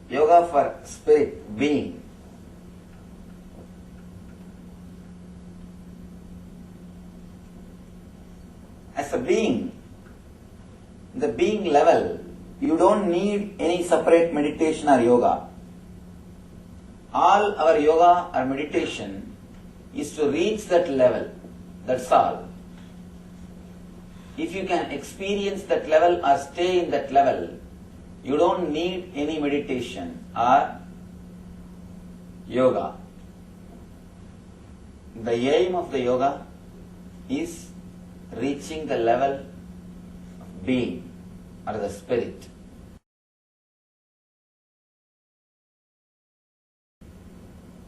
yoga for spirit, being. As a being, the being level, you don't need any separate meditation or yoga. All our yoga or meditation is to reach that level. That's all. If you can experience that level or stay in that level, you don't need any meditation or yoga. The aim of the yoga is reaching the level of being or the spirit.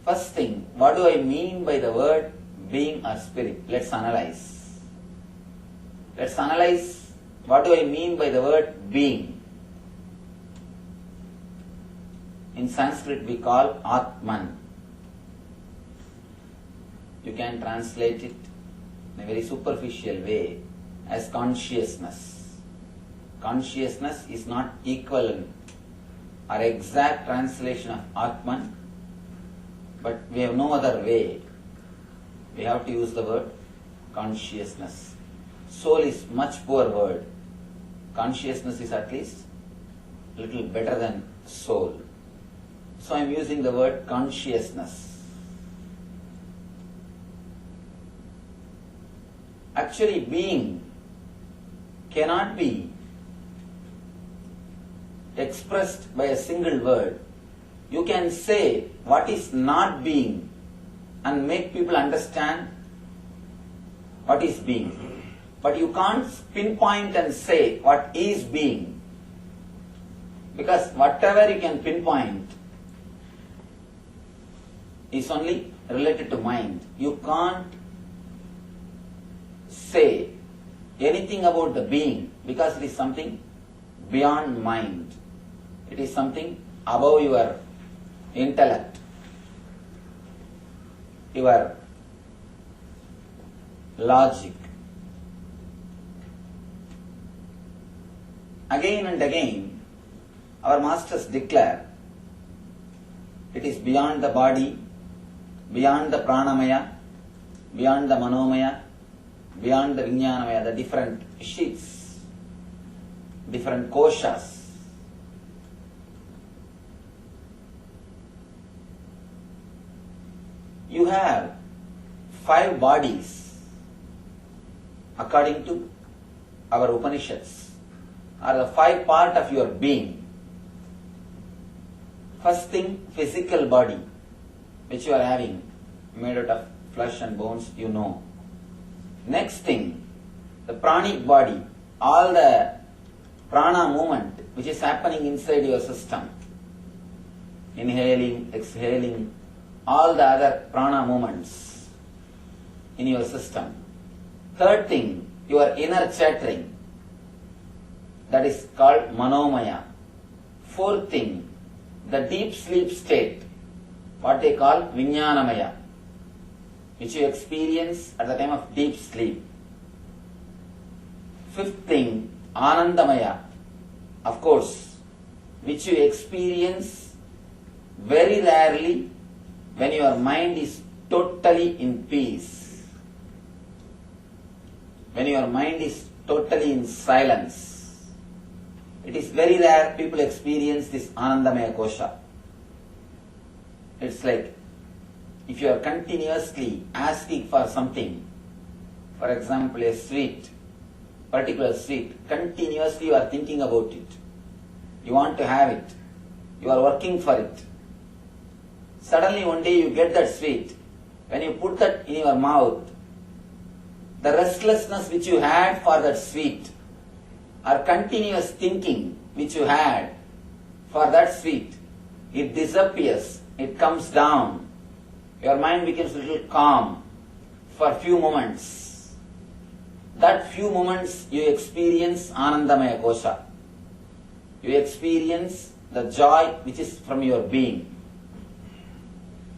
First thing, what do I mean by the word being or spirit? Let's analyze. Let's analyze what do I mean by the word being. In Sanskrit we call Atman. You can translate it in a very superficial way as consciousness. Consciousness is not equivalent or exact translation of Atman, but we have no other way. We have to use the word consciousness. Soul is much poor word. Consciousness is at least a little better than soul. So I am using the word consciousness. Actually, being cannot be expressed by a single word. You can say what is not being and make people understand what is being. But you can't pinpoint and say what is being. Because whatever you can pinpoint is only related to mind. You can't say anything about the being because it is something beyond mind. It is something above your intellect, your logic. Again and again, our masters declare it is beyond the body, beyond the pranamaya, beyond the manomaya, beyond the vijnanamaya, the different sheets, different koshas. You have 5 bodies according to our Upanishads, are the 5 part of your being. First thing, physical body, which you are having, made out of flesh and bones, you know. Next thing, the pranic body, all the prana movement which is happening inside your system. Inhaling, exhaling, all the other prana movements in your system. Third thing, your inner chattering, that is called manomaya. Fourth thing, the deep sleep state, what they call vijnanamaya, which you experience at the time of deep sleep. Fifth thing, anandamaya, of course, which you experience very rarely when your mind is totally in peace, when your mind is totally in silence. It is very rare people experience this Anandamaya Kosha. It's like if you are continuously asking for something, for example a sweet, particular sweet, continuously you are thinking about it. You want to have it. You are working for it. Suddenly one day you get that sweet. When you put that in your mouth, the restlessness which you had for that sweet, or continuous thinking which you had for that sweet, it disappears, it comes down. Your mind becomes a little calm for few moments. That few moments you experience Anandamaya Kosha. You experience the joy which is from your being.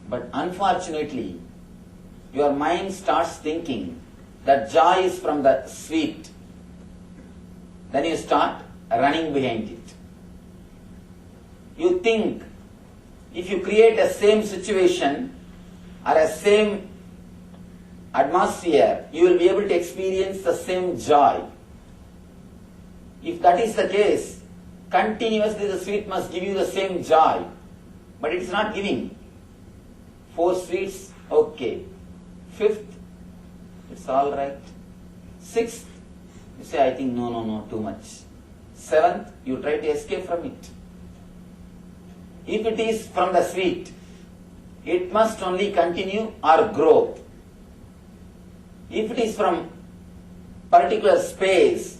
But unfortunately, your mind starts thinking that joy is from the sweet. Then you start running behind it. You think If you create a same situation or a same atmosphere, you will be able to experience the same joy. If that is the case, continuously the sweet must give you the same joy, but it is not giving. 4 sweets, okay. 5th, it's all right. 6th, you say, I think no, too much. 7th, you try to escape from it. If it is from the sweet, it must only continue or grow. If it is from particular space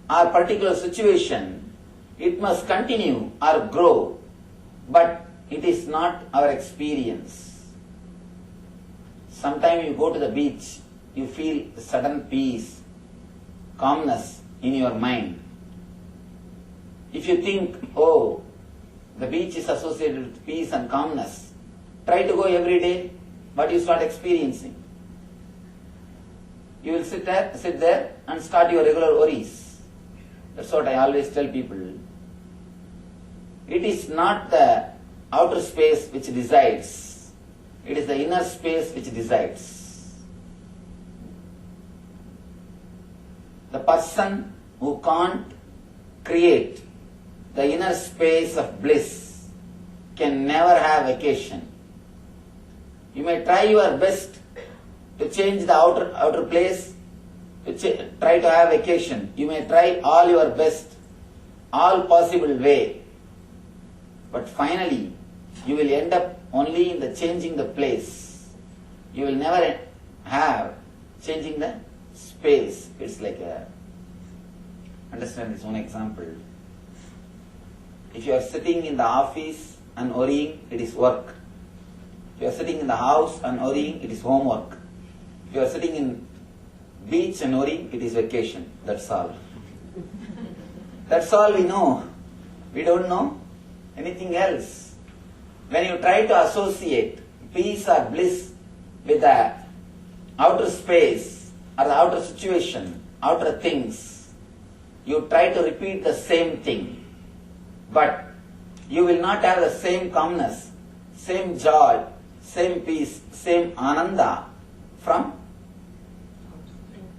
or particular situation, it must continue or grow, but it is not our experience. Sometimes you go to the beach, you feel sudden peace, calmness in your mind. If you think, oh, the beach is associated with peace and calmness, try to go every day, but you start experiencing. You will sit there and start your regular worries. That's what I always tell people. It is not the outer space which decides. It is the inner space which decides. The person who can't create the inner space of bliss can never have vacation. You may try your best to change the outer place, to try to have vacation. You may try all your best, all possible way. But finally, you will end up only in the changing the place. You will never have changing the space. It's like understand this one example. If you are sitting in the office and worrying, it is work. If you are sitting in the house and worrying, it is homework. If you are sitting in beach and worrying, it is vacation. That's all. That's all we know. We don't know anything else. When you try to associate peace or bliss with the outer space or the outer situation, outer things, you try to repeat the same thing. But you will not have the same calmness, same joy, same peace, same ananda from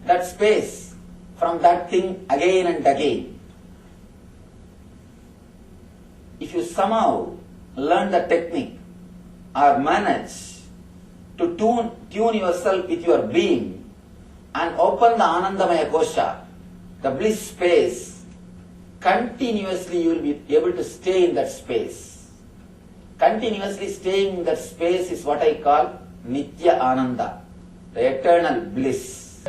that space, from that thing again and again. If you somehow learn the technique or manage to tune yourself with your being and open the Anandamaya Kosha, the bliss space, continuously you will be able to stay in that space. Continuously staying in that space is what I call Nitya Ananda, the eternal bliss.